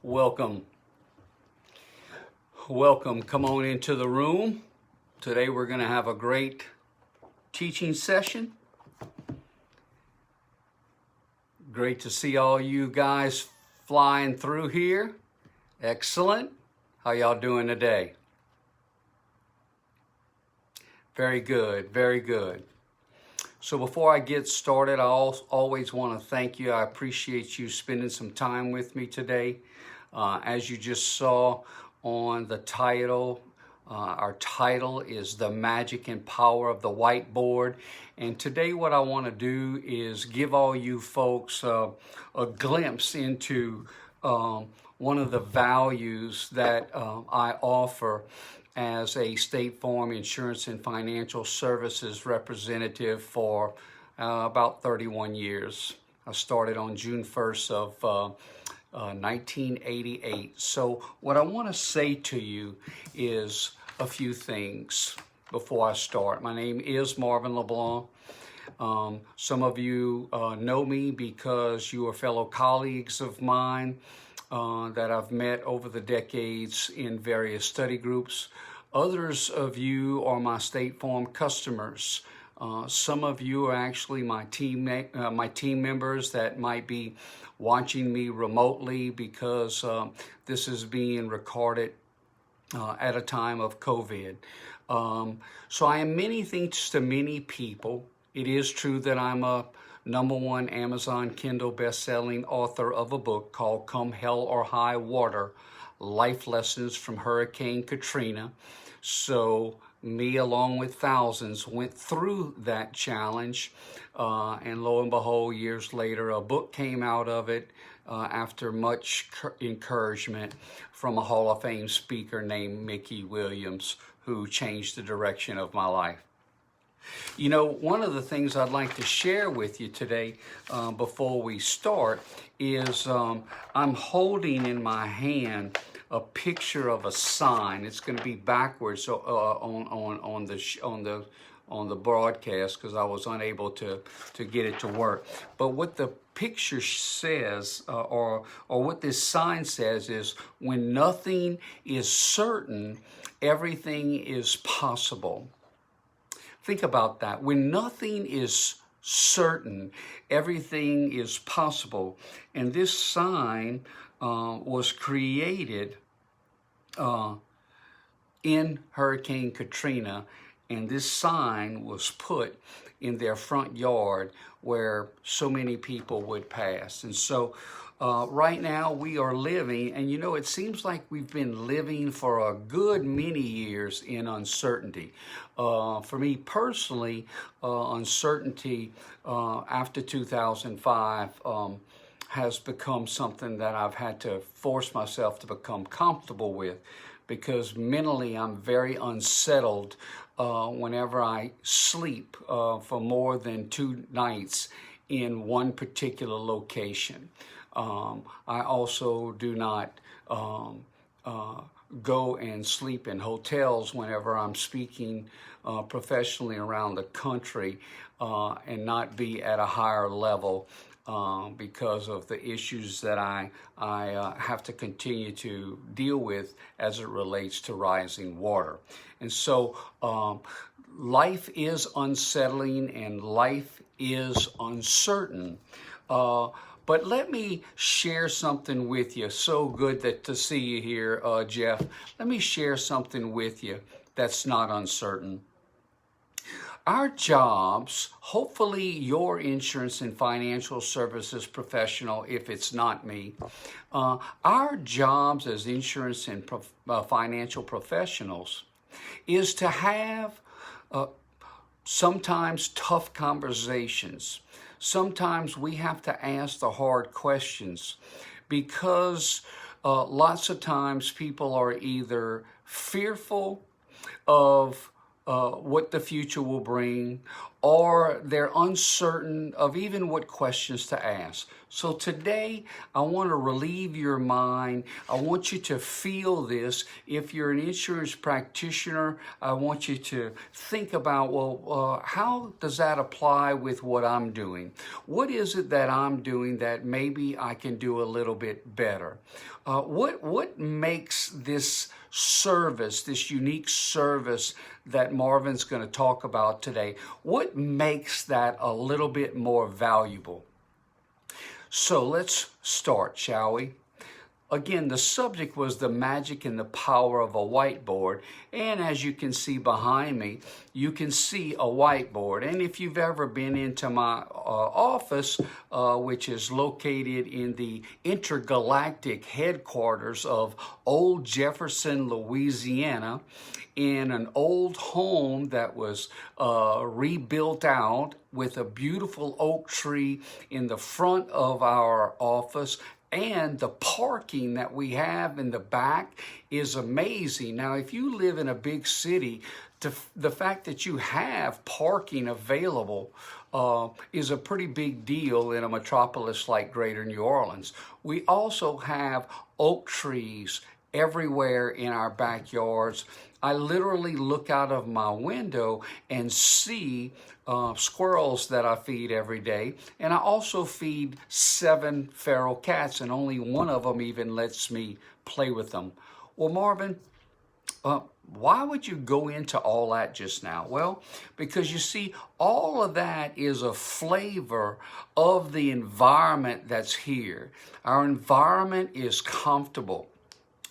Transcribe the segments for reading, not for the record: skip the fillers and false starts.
Welcome. Welcome. Come on into the room. Today we're going to have a great teaching session. Great to see all you guys flying through here. Excellent. How y'all doing today? Very good. Very good. So before I get started, I always want to thank you. I appreciate you spending some time with me today. As you just saw on the title, our title is The Magic and Power of the Whiteboard. And today what I want to do is give all you folks a glimpse into one of the values that I offer as a State Farm Insurance and Financial Services representative for about 31 years. I started on June 1st of 1988. So what I want to say to you is a few things before I start. My name is Marvin LeBlanc. Some of you know me because you are fellow colleagues of mine that I've met over the decades in various study groups. Others of you are my State Farm customers. Some of you are actually my team members that might be watching me remotely because this is being recorded at a time of COVID. So I am many things to many people. It is true that I'm a #1 Amazon Kindle best-selling author of a book called Come Hell or High Water, Life Lessons from Hurricane Katrina. So me, along with thousands, went through that challenge. And lo and behold, years later, a book came out of it after much encouragement from a Hall of Fame speaker named Mickey Williams, who changed the direction of my life. You know, one of the things I'd like to share with you today before we start is I'm holding in my hand a picture of a sign. It's going to be backwards on the broadcast because I was unable to get it to work. But what the picture says, or what this sign says, is when nothing is certain, everything is possible. Think about that. When nothing is certain, everything is possible. And this sign was created in Hurricane Katrina, and this sign was put in their front yard where so many people would pass. And so right now we are living, and you know, it seems like we've been living for a good many years in uncertainty. For me personally, uncertainty after 2005 has become something that I've had to force myself to become comfortable with, because mentally I'm very unsettled whenever I sleep for more than 2 nights in one particular location. I also do not go and sleep in hotels whenever I'm speaking professionally around the country and not be at a higher level because of the issues that I have to continue to deal with as it relates to rising water. And so life is unsettling and life is uncertain. But let me share something with you. So good to see you here, Jeff. Let me share something with you that's not uncertain. Our jobs, hopefully your insurance and financial services professional, if it's not me, our jobs as insurance and financial professionals is to have sometimes tough conversations. Sometimes we have to ask the hard questions because lots of times people are either fearful of what the future will bring, or they're uncertain of even what questions to ask. So today, I want to relieve your mind. I want you to feel this. If you're an insurance practitioner, I want you to think about, well, how does that apply with what I'm doing? What is it that I'm doing that maybe I can do a little bit better? What makes this service, this unique service that Marvin's going to talk about today, what makes that a little bit more valuable? So let's start, shall we? Again, the subject was the magic and the power of a whiteboard. And as you can see behind me, you can see a whiteboard. And if you've ever been into my office, which is located in the intergalactic headquarters of Old Jefferson, Louisiana, in an old home that was rebuilt out with a beautiful oak tree in the front of our office, and the parking that we have in the back is amazing. Now, if you live in a big city, the fact that you have parking available is a pretty big deal in a metropolis like Greater New Orleans. We also have oak trees everywhere in our backyards. I literally look out of my window and see squirrels that I feed every day. And I also feed 7 feral cats, and only one of them even lets me play with them. Well, Marvin, why would you go into all that just now? Well, because you see, all of that is a flavor of the environment that's here. Our environment is comfortable.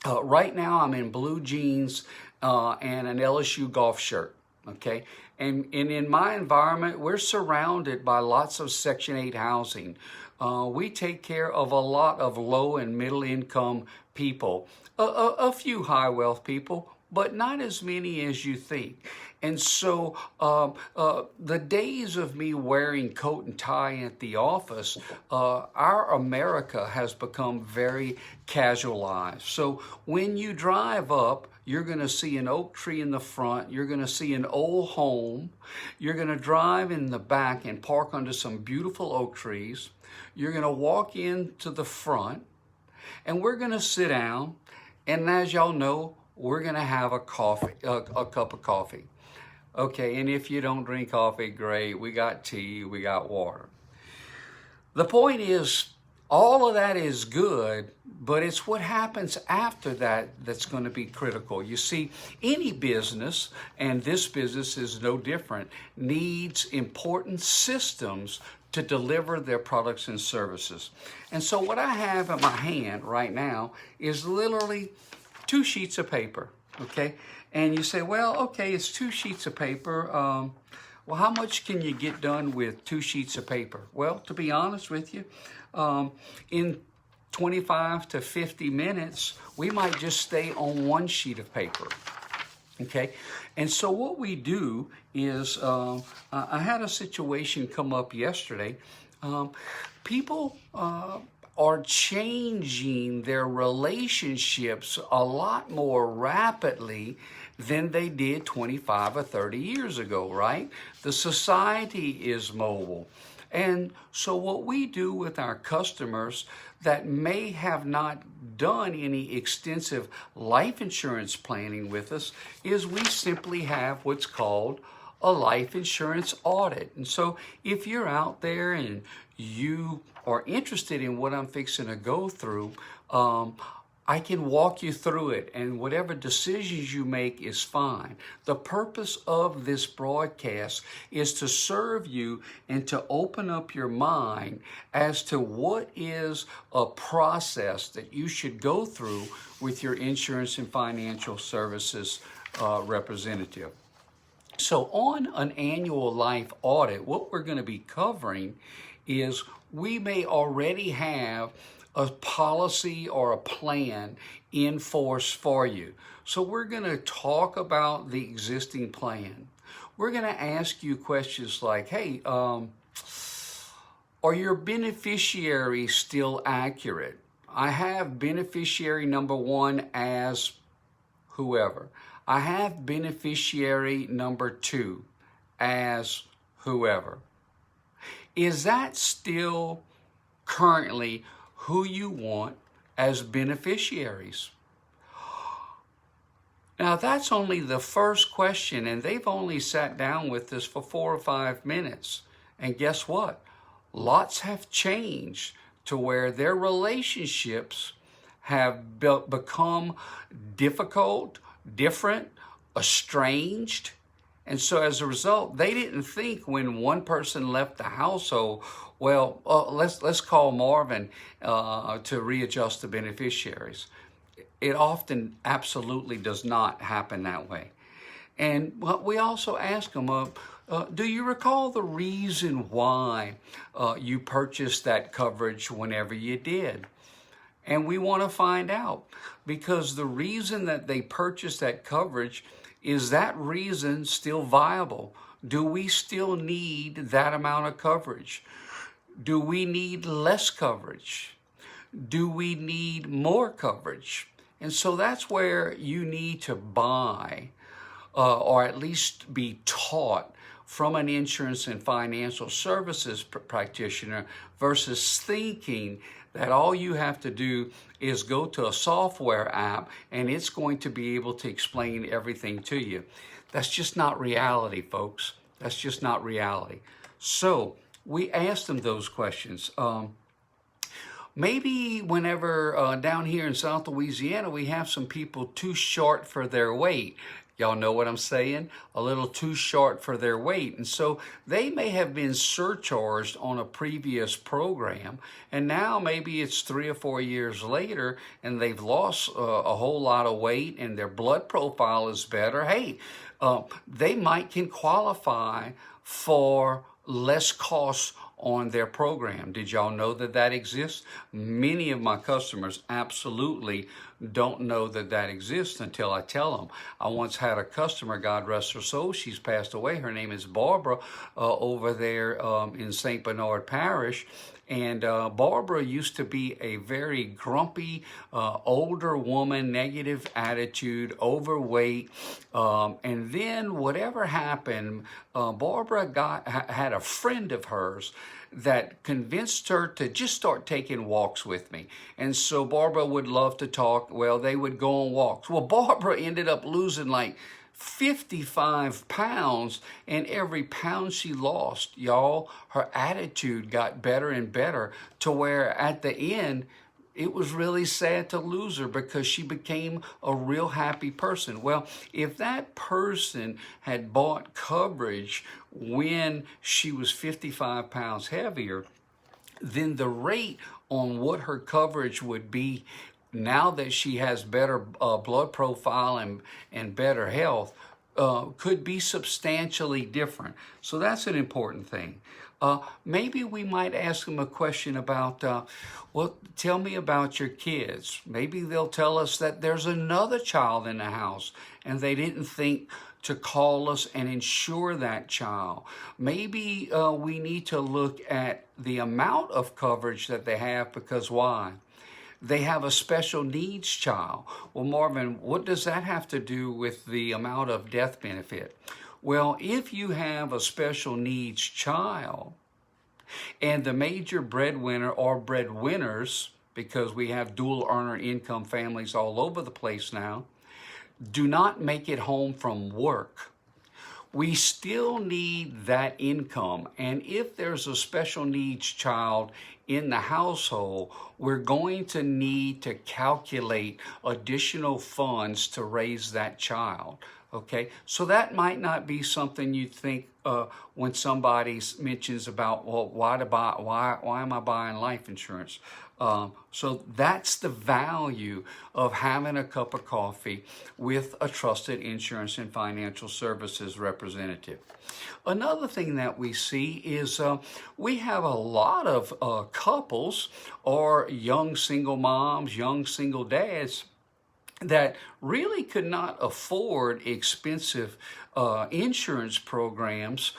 Right now, I'm in blue jeans and an LSU golf shirt, okay? And in my environment, we're surrounded by lots of Section 8 housing. We take care of a lot of low and middle income people, a few high wealth people, but not as many as you think. And so the days of me wearing coat and tie at the office, our America has become very casualized. So when you drive up, you're going to see an oak tree in the front. You're going to see an old home. You're going to drive in the back and park under some beautiful oak trees. You're going to walk into the front, and we're going to sit down. And as y'all know, we're going to have a cup of coffee. Okay, and if you don't drink coffee, great. We got tea, we got water. The point is, all of that is good, but it's what happens after that that's going to be critical. You see, any business, and this business is no different, needs important systems to deliver their products and services. And so what I have in my hand right now is literally 2 sheets of paper, okay? And you say, well, okay, it's 2 sheets of paper. Well, how much can you get done with 2 sheets of paper? Well, to be honest with you, in 25 to 50 minutes, we might just stay on 1 sheet of paper, okay? And so what we do is, I had a situation come up yesterday. People are changing their relationships a lot more rapidly than they did 25 or 30 years ago, right? The society is mobile. And so what we do with our customers that may have not done any extensive life insurance planning with us is we simply have what's called a life insurance audit. And so if you're out there and you are interested in what I'm fixing to go through, I can walk you through it, and whatever decisions you make is fine. The purpose of this broadcast is to serve you and to open up your mind as to what is a process that you should go through with your insurance and financial services representative. So on an annual life audit, what we're going to be covering is we may already have a policy or a plan in force for you. So we're going to talk about the existing plan. We're going to ask you questions like, hey, are your beneficiaries still accurate? I have beneficiary number 1 as whoever. I have beneficiary number 2 as whoever. Is that still currently who you want as beneficiaries? Now, that's only the first question, and they've only sat down with us for 4 or 5 minutes. And guess what? Lots have changed to where their relationships have become difficult, different, estranged. And so as a result, they didn't think when one person left the household, well, let's call Marvin to readjust the beneficiaries. It often absolutely does not happen that way. And we also ask them, do you recall the reason why you purchased that coverage whenever you did? And we want to find out, because the reason that they purchased that coverage, is that reason still viable? Do we still need that amount of coverage? Do we need less coverage? Do we need more coverage? And so that's where you need to buy or at least be taught from an insurance and financial services practitioner versus thinking that all you have to do is go to a software app and it's going to be able to explain everything to you. That's just not reality, folks. That's just not reality. So we asked them those questions. Maybe whenever down here in South Louisiana, we have some people too short for their weight. Y'all know what I'm saying? A little too short for their weight. And so they may have been surcharged on a previous program, and now maybe it's 3 or 4 years later and they've lost a whole lot of weight and their blood profile is better. Hey, they can qualify for less costs on their program. Did y'all know that that exists? Many of my customers absolutely don't know that that exists until I tell them. I once had a customer, God rest her soul, she's passed away. Her name is Barbara over there in St. Bernard Parish. And Barbara used to be a very grumpy, older woman, negative attitude, overweight. And then whatever happened, Barbara had a friend of hers that convinced her to just start taking walks with me. And so Barbara would love to talk. Well, they would go on walks. Well, Barbara ended up losing like 55 pounds, and every pound she lost, y'all, her attitude got better and better to where at the end, it was really sad to lose her because she became a real happy person. Well, if that person had bought coverage when she was 55 pounds heavier, then the rate on what her coverage would be now that she has better blood profile and better health could be substantially different. So that's an important thing. Maybe we might ask them a question about, well, tell me about your kids. Maybe they'll tell us that there's another child in the house and they didn't think to call us and insure that child. Maybe we need to look at the amount of coverage that they have, because why? They have a special needs child. Well, Marvin, what does that have to do with the amount of death benefit? Well, if you have a special needs child and the major breadwinner or breadwinners, because we have dual earner income families all over the place now, do not make it home from work, we still need that income. And if there's a special needs child in the household, we're going to need to calculate additional funds to raise that child. Okay, so that might not be something you think when somebody mentions about, well, why am I buying life insurance? So that's the value of having a cup of coffee with a trusted insurance and financial services representative. Another thing that we see is we have a lot of couples or young single moms, young single dads that really could not afford expensive insurance programs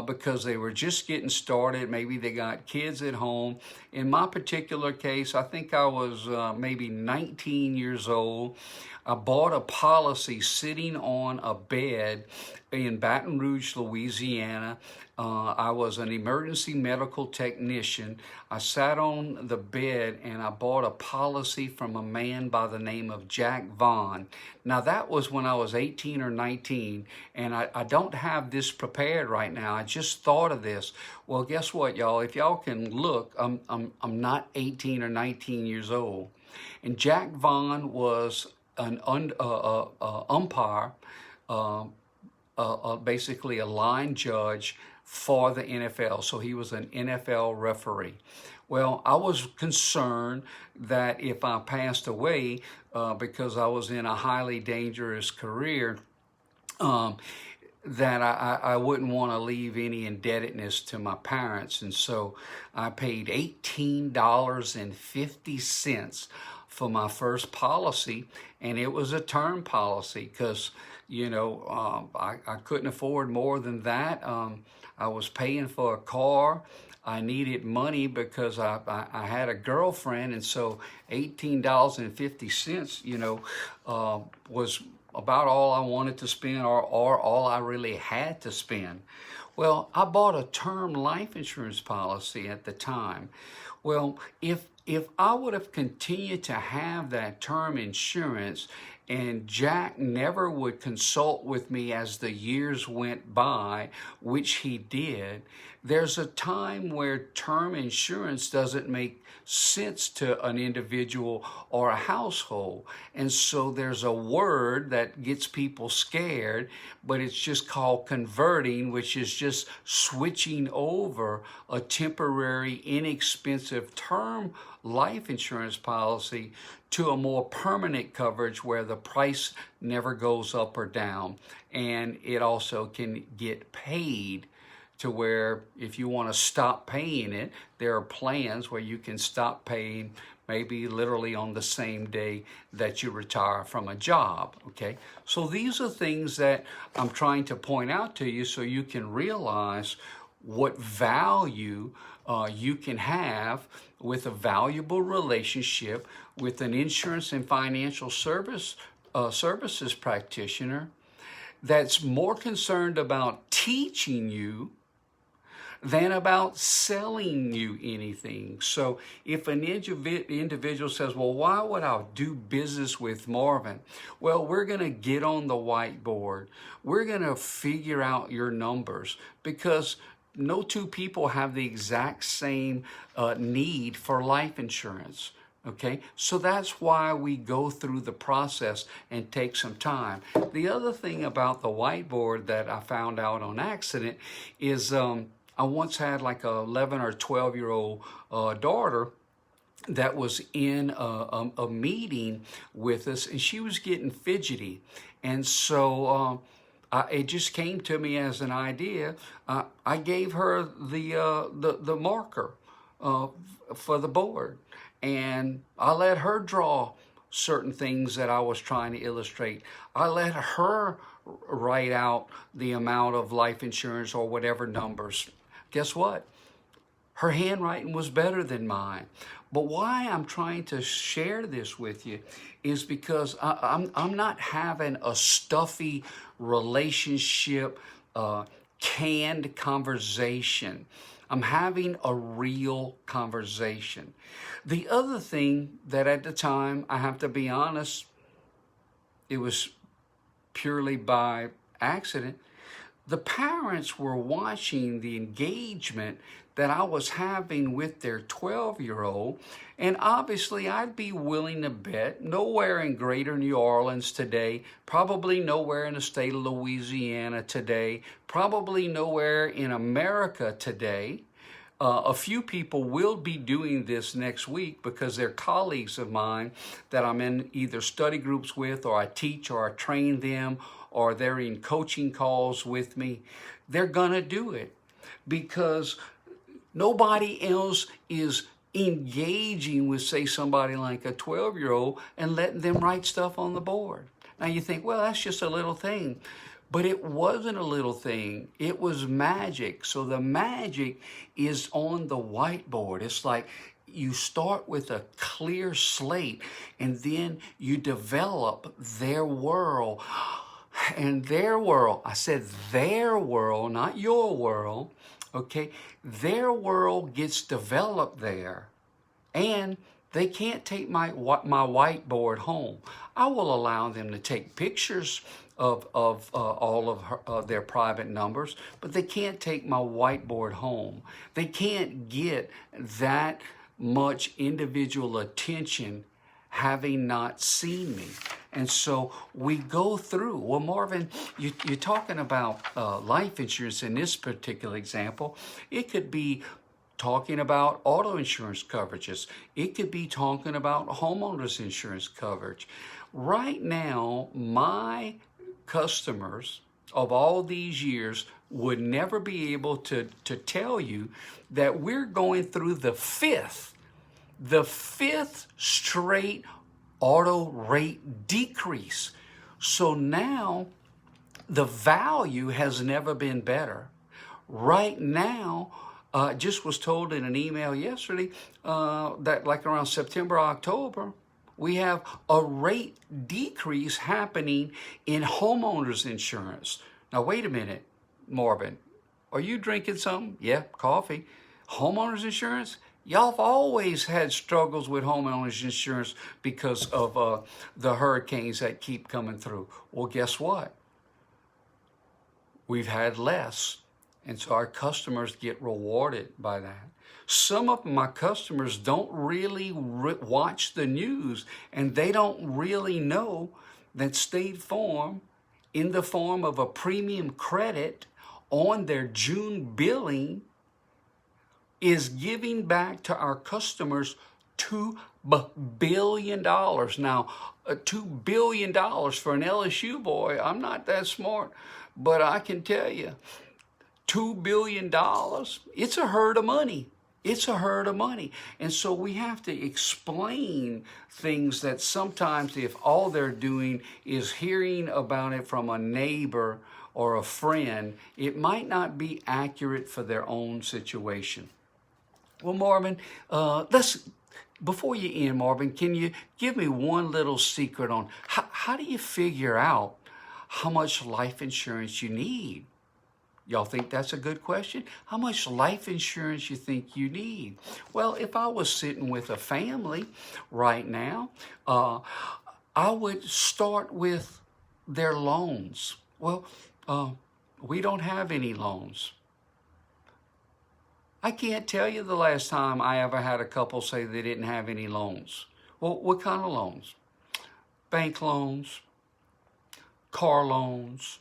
because they were just getting started. Maybe they got kids at home. In my particular case, I think I was maybe 19 years old. I bought a policy sitting on a bed in Baton Rouge, Louisiana. I was an emergency medical technician. I sat on the bed and I bought a policy from a man by the name of Jack Vaughn. Now that was when I was 18 or 19, and I don't have this prepared right now. I just thought of this. Well, guess what, y'all? If y'all can look, I'm not 18 or 19 years old. And Jack Vaughn was an umpire, basically a line judge for the NFL. So he was an NFL referee. Well, I was concerned that if I passed away, because I was in a highly dangerous career, that I wouldn't want to leave any indebtedness to my parents. And so I paid $18.50 for my first policy, and it was a term policy because, you know, I couldn't afford more than that. I was paying for a car. I needed money because I had a girlfriend, and so $18.50, you know, was about all I wanted to spend, or all I really had to spend. Well, I bought a term life insurance policy at the time. Well, if I would have continued to have that term insurance and Jack never would consult with me as the years went by, which he did, there's a time where term insurance doesn't make sense to an individual or a household. And so there's a word that gets people scared, but it's just called converting, which is just switching over a temporary, inexpensive term life insurance policy to a more permanent coverage where the price never goes up or down. And it also can get paid to where if you want to stop paying it, there are plans where you can stop paying maybe literally on the same day that you retire from a job, okay? So these are things that I'm trying to point out to you so you can realize what value you can have with a valuable relationship with an insurance and financial services practitioner that's more concerned about teaching you than about selling you anything. So if an individual says, well, why would I do business with Marvin? Well, we're going to get on the whiteboard. We're going to figure out your numbers, because no two people have the exact same need for life insurance. Okay, so that's why we go through the process and take some time. The other thing about the whiteboard that I found out on accident is I once had like a 11 or 12-year-old daughter that was in a meeting with us, and she was getting fidgety. And so it just came to me as an idea. I gave her the marker for the board, and I let her draw certain things that I was trying to illustrate. I let her write out the amount of life insurance or whatever numbers. Guess what? Her handwriting was better than mine. But why I'm trying to share this with you is because I'm not having a stuffy relationship, canned conversation. I'm having a real conversation. The other thing that at the time, I have to be honest, it was purely by accident. The parents were watching the engagement that I was having with their 12-year-old, and obviously I'd be willing to bet nowhere in greater New Orleans today, probably nowhere in the state of Louisiana today, probably nowhere in America today. A few people will be doing this next week because they're colleagues of mine that I'm in either study groups with, or I teach or I train them, or they're in coaching calls with me. They're gonna do it because nobody else is engaging with, say, somebody like a 12-year-old and letting them write stuff on the board. Now you think, well, that's just a little thing. But it wasn't a little thing. It was magic. So the magic is on the whiteboard. It's like you start with a clear slate and then you develop their world. And their world, I said their world, not your world, okay? Their world gets developed there. And they can't take my whiteboard home. I will allow them to take pictures of all of their private numbers, but they can't take my whiteboard home. They can't get that much individual attention having not seen me. And so we go through. Well, Marvin, you're talking about life insurance in this particular example. It could be talking about auto insurance coverages. It could be talking about homeowners insurance coverage. Right now, my customers of all these years would never be able to tell you that we're going through the fifth straight auto rate decrease. So now the value has never been better. Right now, just was told in an email yesterday that like around September, October, we have a rate decrease happening in homeowners insurance. Now, wait a minute, Marvin, are you drinking something? Yeah, coffee. Homeowners insurance? Y'all have always had struggles with homeowners insurance because of the hurricanes that keep coming through. Well, guess what? We've had less. And so our customers get rewarded by that. Some of my customers don't really watch the news, and they don't really know that State Farm, in the form of a premium credit on their June billing, is giving back to our customers $2 billion. Now, $2 billion for an LSU boy, I'm not that smart, but I can tell you, $2 billion, it's a herd of money. It's a herd of money. And so we have to explain things that sometimes if all they're doing is hearing about it from a neighbor or a friend, it might not be accurate for their own situation. Well, Marvin, before you end, Marvin, can you give me one little secret on how do you figure out how much life insurance you need? Y'all think that's a good question? How much life insurance you think you need? Well, if I was sitting with a family right now, I would start with their loans. Well, we don't have any loans. I can't tell you the last time I ever had a couple say they didn't have any loans. Well, what kind of loans? Bank loans, car loans,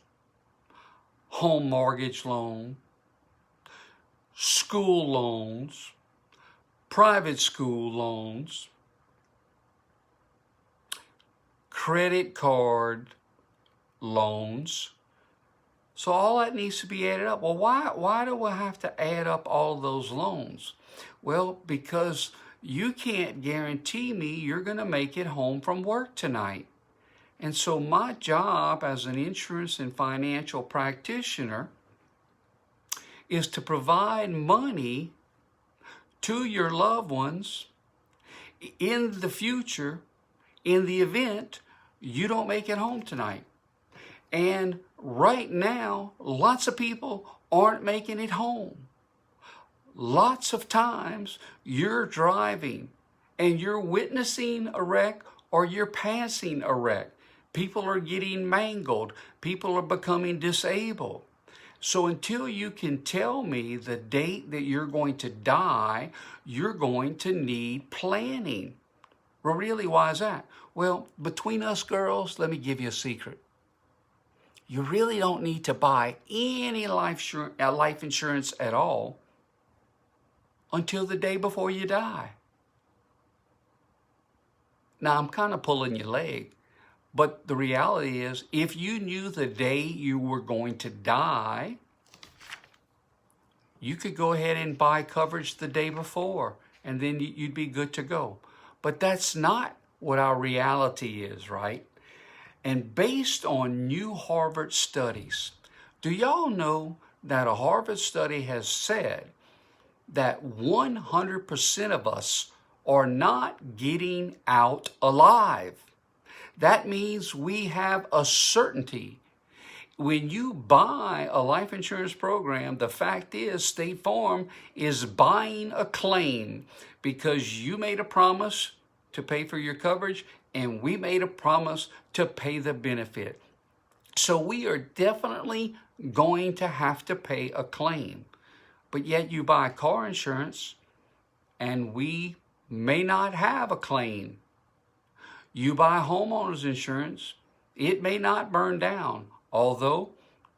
home mortgage loan, school loans, private school loans, credit card loans. So all that needs to be added up. Well, why do I have to add up all those loans? Well, because you can't guarantee me you're going to make it home from work tonight. And so my job as an insurance and financial practitioner is to provide money to your loved ones in the future, in the event you don't make it home tonight. And right now, lots of people aren't making it home. Lots of times you're driving and you're witnessing a wreck or you're passing a wreck. People are getting mangled. People are becoming disabled. So until you can tell me the date that you're going to die, you're going to need planning. Well, really, why is that? Well, between us girls, let me give you a secret. You really don't need to buy any life insurance at all until the day before you die. Now, I'm kind of pulling your leg. But the reality is, if you knew the day you were going to die, you could go ahead and buy coverage the day before, and then you'd be good to go. But that's not what our reality is, right? And based on new Harvard studies, do y'all know that a Harvard study has said that 100% of us are not getting out alive? That means we have a certainty. When you buy a life insurance program, the fact is State Farm is buying a claim because you made a promise to pay for your coverage and we made a promise to pay the benefit. So we are definitely going to have to pay a claim. But yet you buy car insurance and we may not have a claim. You buy homeowners insurance, it may not burn down. Although,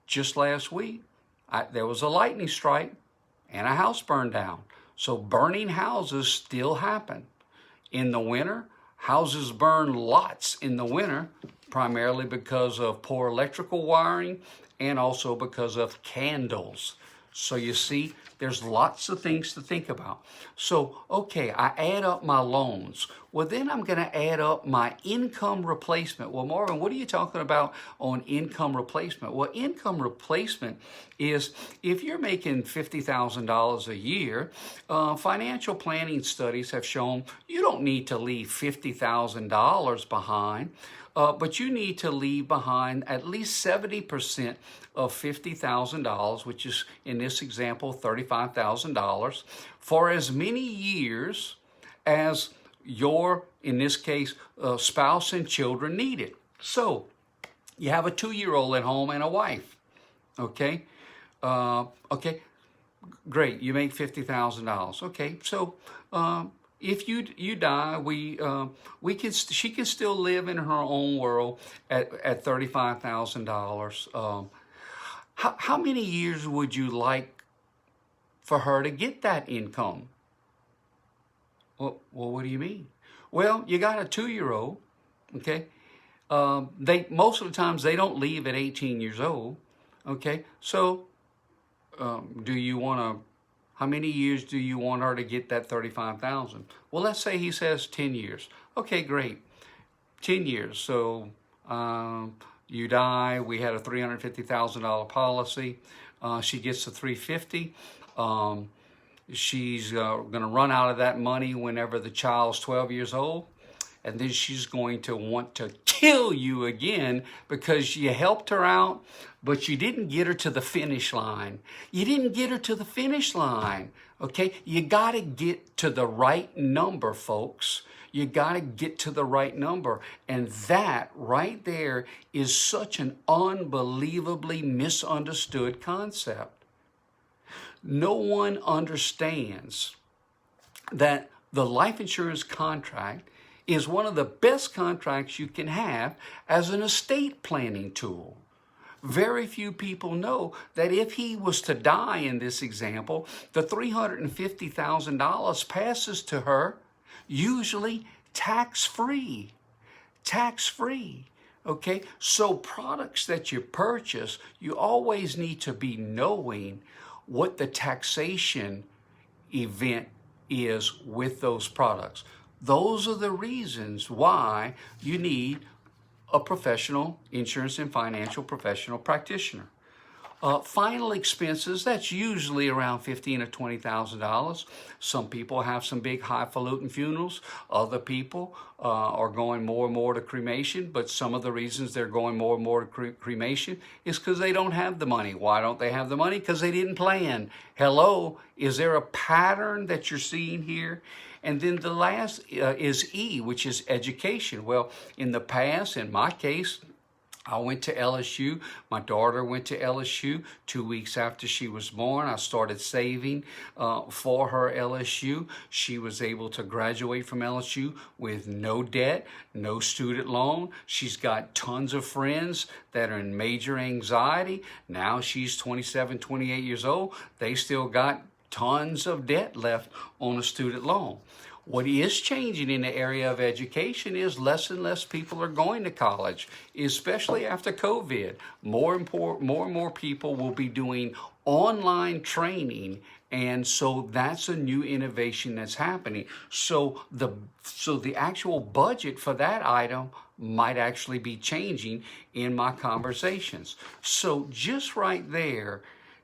just last week, there was a lightning strike and a house burned down. So burning houses still happen. In the winter, houses burn lots in the winter, primarily because of poor electrical wiring and also because of candles. So you see, there's lots of things to think about. So, okay, I add up my loans. Well, then I'm going to add up my income replacement. Well, Marvin, what are you talking about on income replacement? Well, income replacement is if you're making $50,000 a year, financial planning studies have shown you don't need to leave $50,000 behind. But you need to leave behind at least 70% of $50,000, which is, in this example, $35,000, for as many years as your, in this case, spouse and children need it. So you have a 2-year-old at home and a wife, okay? Okay, great, you make $50,000. Okay, so if you die, she can still live in her own world at $35,000. How many years would you like for her to get that income? Well, what do you mean? Well, you got a 2-year-old, okay? Most of the times they don't leave at 18 years old, okay? So, do you want to? How many years do you want her to get that $35,000? Well, let's say he says 10 years. Okay, great. 10 years. So you die. We had a $350,000 policy. She gets the $350,000. She's going to run out of that money whenever the child's 12 years old. And then she's going to want to kill you again because you helped her out, but you didn't get her to the finish line. You didn't get her to the finish line, okay? You got to get to the right number, folks. You got to get to the right number. And that right there is such an unbelievably misunderstood concept. No one understands that the life insurance contract is one of the best contracts you can have as an estate planning tool. Very few people know that if he was to die in this example, the $350,000 passes to her, usually tax-free. Tax-free. Okay? So products that you purchase, you always need to be knowing what the taxation event is with those products. Those are the reasons why you need a professional insurance and financial professional practitioner. Final expenses, that's usually around $15,000 to $20,000. Some people have some big highfalutin funerals. Other people are going more and more to cremation, but some of the reasons they're going more and more to cremation is because they don't have the money. Why don't they have the money? Because they didn't plan. Hello, is there a pattern that you're seeing here? And then the last is E, which is education. Well, in the past, in my case, I went to LSU. My daughter went to LSU. 2 weeks after she was born, I started saving for her LSU. She was able to graduate from LSU with no debt, no student loan. She's got tons of friends that are in major anxiety. Now she's 27, 28 years old. They still got tons of debt left on a student loan. What is changing in the area of education is less and less people are going to college, especially after COVID. More and more people will be doing online training, and so that's a new innovation that's happening. So the actual budget for that item might actually be changing in my conversations. So just right there,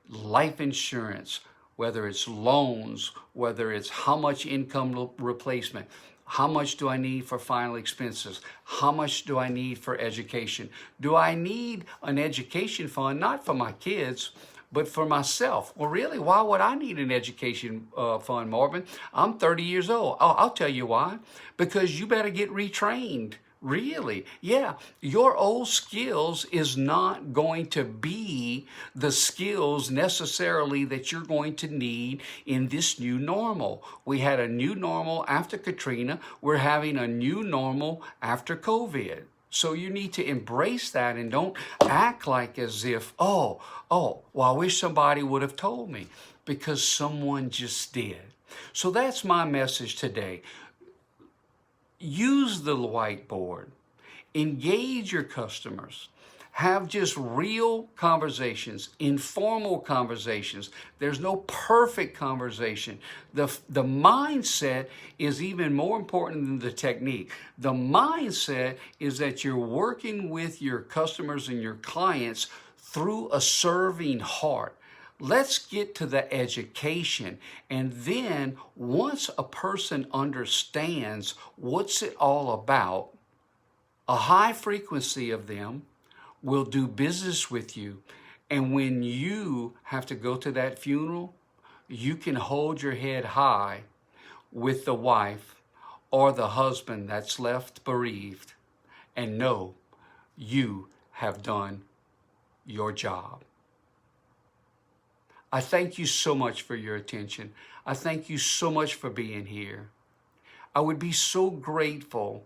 life insurance, whether it's loans, whether it's how much income replacement, how much do I need for final expenses? How much do I need for education? Do I need an education fund, not for my kids, but for myself? Well, really, why would I need an education fund, Marvin? I'm 30 years old. Oh, I'll tell you why. Because you better get retrained. Really? Yeah. Your old skills is not going to be the skills necessarily that you're going to need in this new normal. We had a new normal after Katrina. We're having a new normal after COVID. So you need to embrace that and don't act like as if, well, I wish somebody would have told me, because someone just did. So that's my message today. Use the whiteboard, engage your customers, have just real conversations, informal conversations. There's no perfect conversation. The mindset is even more important than the technique. The mindset is that you're working with your customers and your clients through a serving heart. Let's get to the education. And then once a person understands what's it all about, a high frequency of them will do business with you. And when you have to go to that funeral, you can hold your head high with the wife or the husband that's left bereaved and know you have done your job. I thank you so much for your attention. I thank you so much for being here. I would be so grateful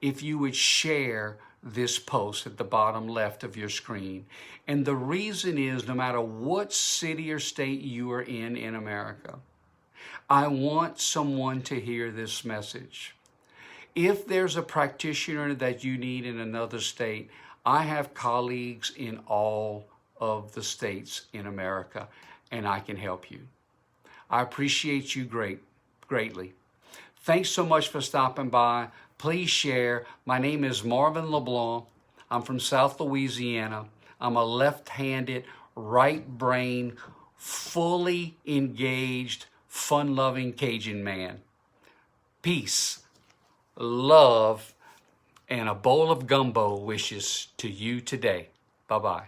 if you would share this post at the bottom left of your screen. And the reason is, no matter what city or state you are in America, I want someone to hear this message. If there's a practitioner that you need in another state, I have colleagues in all of the states in America, and I can help you. I appreciate you greatly. Thanks so much for stopping by. Please share. My name is Marvin LeBlanc. I'm from South Louisiana. I'm a left-handed, right-brain, fully engaged, fun-loving Cajun man. Peace, love, and a bowl of gumbo wishes to you today. Bye-bye.